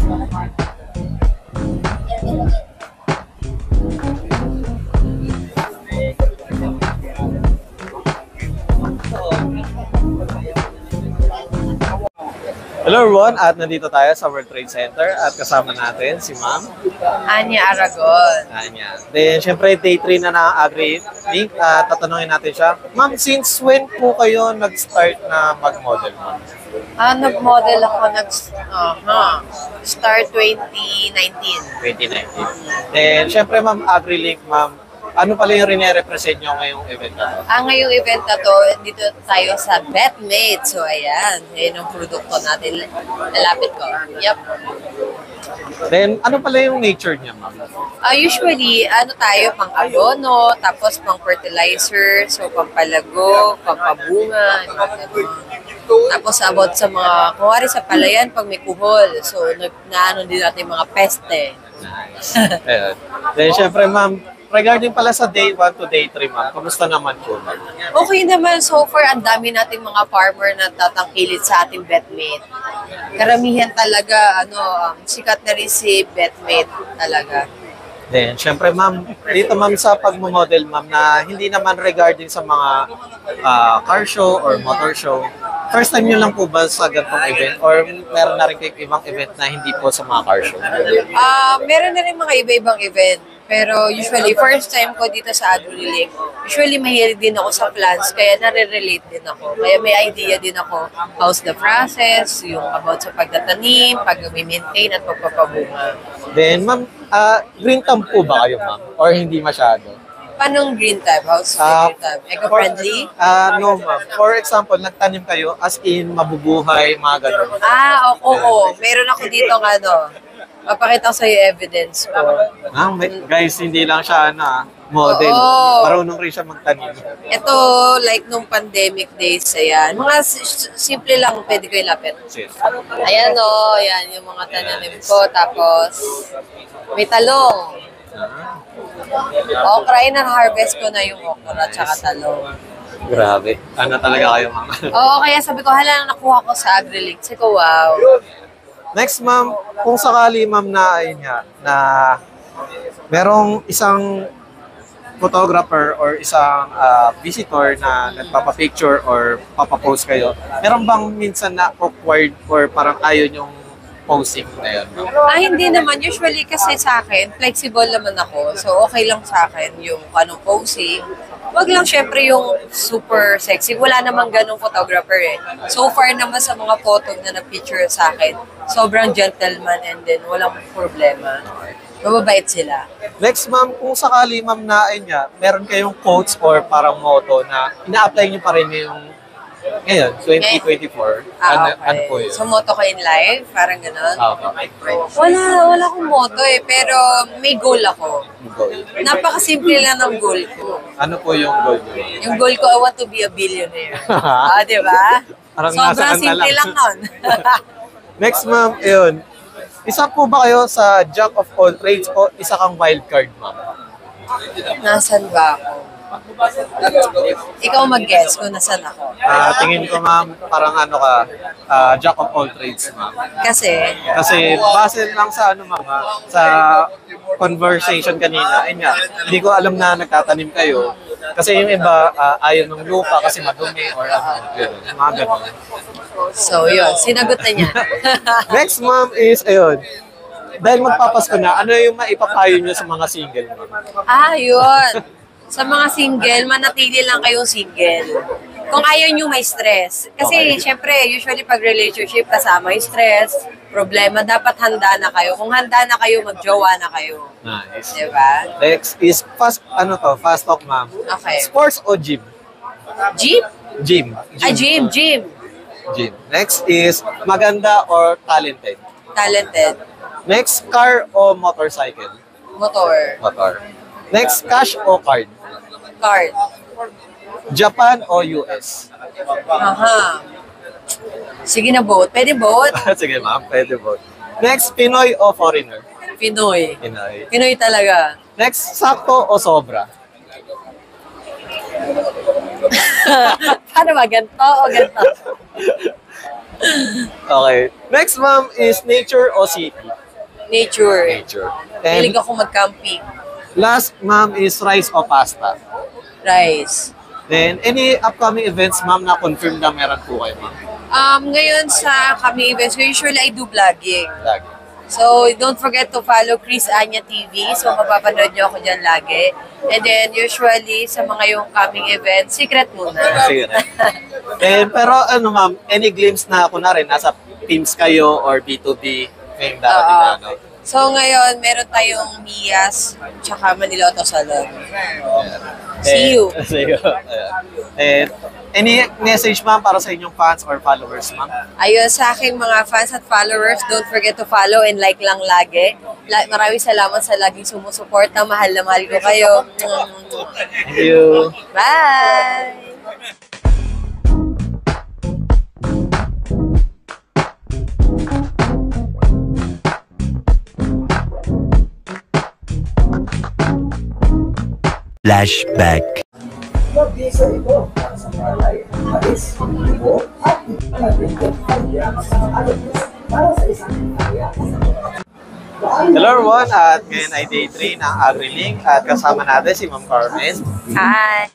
Hello everyone, at nandito tayo sa World Trade Center at kasama natin si Ma'am Anya Aragon. Anya. Then syempre day 3 na ng Agri-Link at tatanungin natin siya. Ma'am, since when po kayo nag-start na mag-model, ma'am? Nag-model ako start 2019. 2019. Then syempre ma'am, Agri-Link, ma'am, ano pala yung rine-represent nyo ngayong event na to? Ngayong event na to, dito tayo sa Betmate. So ayan, yun ang produkto natin. Nalapit ko. Yep. Then ano pala yung nature niya, ma'am? Usually, tayo, pang abono, tapos pang fertilizer, so pampalago, pampabunga, tapos about sa mga, kuwari sa palayan, pag may kuhol, so naano din natin mga peste. Nice. Then syempre ma'am, regarding pala sa day 1 to day 3, ma'am, kamusta naman po, ma'am? Okay naman, so far, ang dami nating mga farmer na tatangkilit sa ating Betmate. Karamihan talaga, sikat na rin si Betmate talaga. Then, syempre ma'am, dito ma'am sa pagmamodel ma'am na hindi naman regarding sa mga car show or motor show, first time nyo lang po ba sa ganitong event or meron na rin kayong ibang event na hindi po sa mga car show? Meron na rin mga iba-ibang event. Pero usually, first time ko dito sa Agri-Link, usually mahilig din ako sa plants, kaya nare-relate din ako. Kaya may idea din ako how's the process, yung about sa pagtatanim, pag-maintain at pagpapabunga. Then, ma'am, green thumb po ba kayo, ma'am? Or hindi masyado? Paano green tab? How's green tab? Eco-friendly? No, ma'am. For example, nagtanim kayo as in mabubuhay, mga ganun. Oo. Meron ako dito mapakita ko sa iyo evidence ko. Guys, hindi lang siya model. Marunong rin siya magtanim. Ito, like nung pandemic days, ayan. Mga simple lang, pwede ko ilapit. Ayan yan yung mga tananim ko. Tapos, may talong. Okra, harvest ko na yung okra at saka talong. Grabe. Ano talaga kayo, ma'am? Oo, kaya sabi ko, nakuha ko sa Agri-Link. Sabi ko, wow. Next, ma'am, kung sakali, ma'am, na merong isang photographer or isang visitor na nagpapapicture or papapost kayo, meron bang minsan na awkward or parang ayaw yung posing na yun? Hindi naman. Usually kasi sa akin, flexible naman ako. So, okay lang sa akin yung anong posing. Wag lang syempre yung super sexy. Wala namang ganong photographer eh. So far naman sa mga photo na na-picture sa akin, sobrang gentleman and then walang problema. Mababait sila. Next, ma'am, kung sakali, ma'am, meron kayong quotes or parang motto na ina-apply nyo pa rin yung ngayon, 2024. Ano po yun? So, motto ko in life? Parang gano'n? Okay. Wala akong motto eh, pero may goal ako. Napakasimple lang ng goal ko. Ano po yung goal nyo? Yung goal ko, I want to be a billionaire. Diba? Sobrang simple lang nun. Next, ma'am, yun. Isa po ba kayo sa jack of all trades o isa kang wild card, ma'am? Nasan ba ako? Ikaw mag-guess kung nasan ako. Tingin ko, ma'am, parang jack of all trades, ma'am. Kasi base lang sa ma'am, sa conversation kanina, hindi ko alam na nagtatanim kayo. Kasi yung iba, ayaw ng lupa kasi madumi or mga ganun. So, yun. Sinagot na niya. Next, ma'am, is, dahil magpapasko na, ano yung maipapayo nyo sa mga single, ma'am? Yun. Sa mga single, manatili lang kayong single. Kung ayaw nyo may stress. Kasi, syempre, usually pag relationship, kasama yung stress, problema, dapat handa na kayo. Kung handa na kayo, magjowa na kayo. Nice. Diba? Next is, fast talk, ma'am. Okay. Sports o gym? Gym? Gym. Gym. Next is, maganda or talented? Talented. Next, car o motorcycle? Motor. Next, cash o card? Card. Japan o US? Sige na, both. Pwede both? Sige, ma'am. Pwede both. Next, Pinoy o foreigner? Pinoy talaga. Next, sakto o sobra? Paano ba? Ganto o ganto? Okay. Next, ma'am, is nature o city? Nature. Nature. And Hilig ako mag-camping. last, ma'am, is rice o pasta? Rice. Then, any upcoming events, ma'am, na confirm na meron po kayo, ma'am? Ngayon sa kami events, usually I do vlogging. Lagi. So, don't forget to follow Chris Anya TV. So, mapapanood nyo ako dyan lagi. And then, usually, sa mga yung coming events, secret muna. Sige na. Pero ano, ma'am, any glimpse na, kunwari, nasa teams kayo or B2B, ngayong darating na, ano? So, ngayon, meron tayong Mias, tsaka Manila Auto Salon. See you. See you. And any message, ma'am, para sa inyong fans or followers, ma'am? Ayun, sa aking mga fans at followers, don't forget to follow and like lang lagi. Maraming salamat sa laging sumusuporta. Mahal na mahal ko kayo. Thank you. Bye! Flashback. Hello everyone, at ngayon ay day 3 ng AgriLink at kasama natin si Ma'am Carmen. Hi!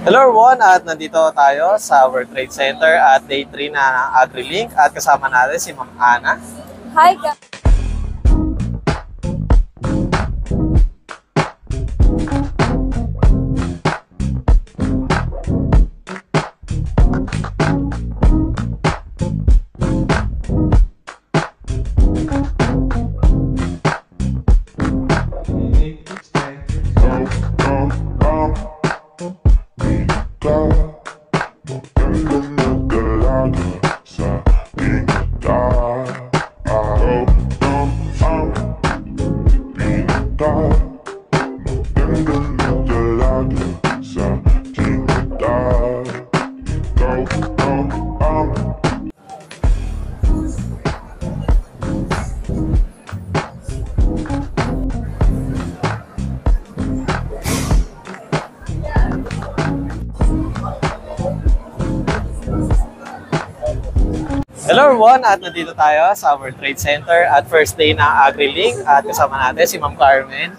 Hello everyone, at nandito tayo sa World Trade Center at day 3 na ng AgriLink at kasama natin si Ma'am Ana. Hi guys! Hello everyone, at nandito tayo sa World Trade Center at first day ng AgriLink at kasama natin si Ma'am Carmen.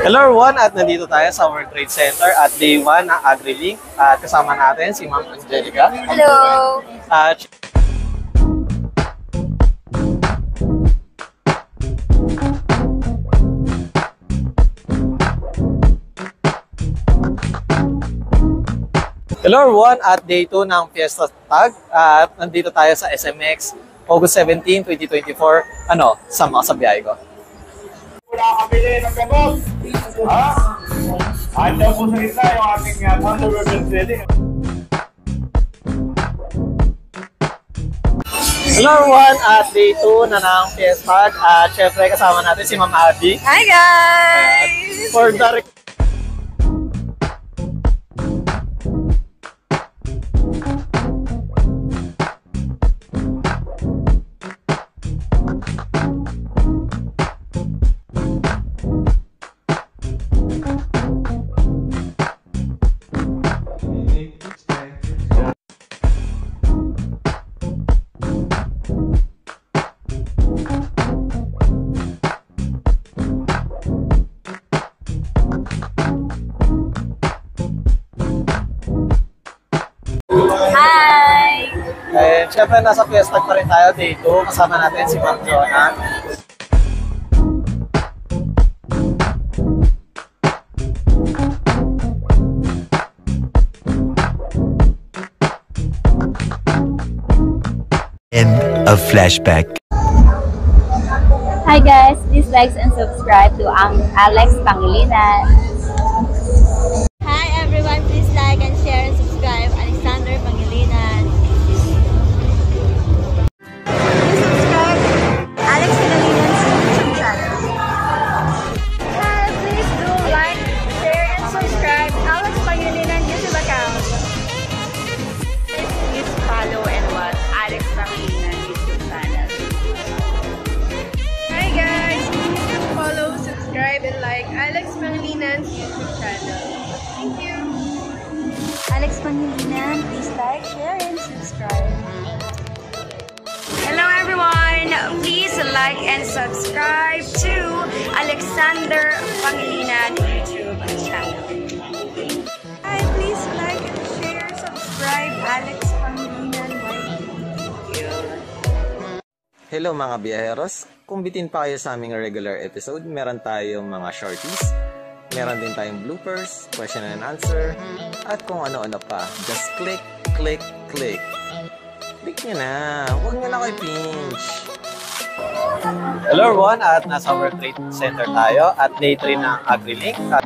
Hello everyone, at nandito tayo sa World Trade Center at day 1 ng AgriLink at kasama natin si Ma'am Angelica. Hello! At hello everyone, at day 2 ng Fiesta Tag at nandito tayo sa SMX August 17, 2024. Ano, sama ka sa biyahe ko. Nakakabili ng gamot. Ha? Andiyan po sa gitna yung ating Thunder Ribbon Trading. Hello everyone, at day 2 na ng Fiesta at syempre kasama natin si Ma'am Abby. Hi guys! For the Hi! And syempre nasa Fiesta pa rin tayo day 2. Kasama natin si Ma'am Jonah. of flashback. Hi guys, please like and subscribe to Alex Pangilinan. Hi everyone, please like and share and subscribe Alexander Pangilinan. Please subscribe Alex Pangilinan's YouTube channel. Hi, please do like, share and subscribe Alex Pangilinan YouTube account. Please follow and watch Alex Pangilinan YouTube channel. Hi guys! Please follow, subscribe, and like Alex Pangilinan's YouTube channel. Thank you! Alex Pangilinan, please like, share, and subscribe. Hello everyone! Please like and subscribe to Alexander Pangilinan YouTube channel. Hi! Please like and share, subscribe Alex Pangilinan YouTube. Hello mga biyaheros! Kung bitin pa kayo sa aming regular episode, meron tayong mga shorties, meron din tayong bloopers, question and answer, at kung ano-ano pa. Just click, click, click. Click nyo na. Huwag nyo na kayo pinch. Hello everyone! At nasa World Trade Center tayo at day 3 ng AgriLink. At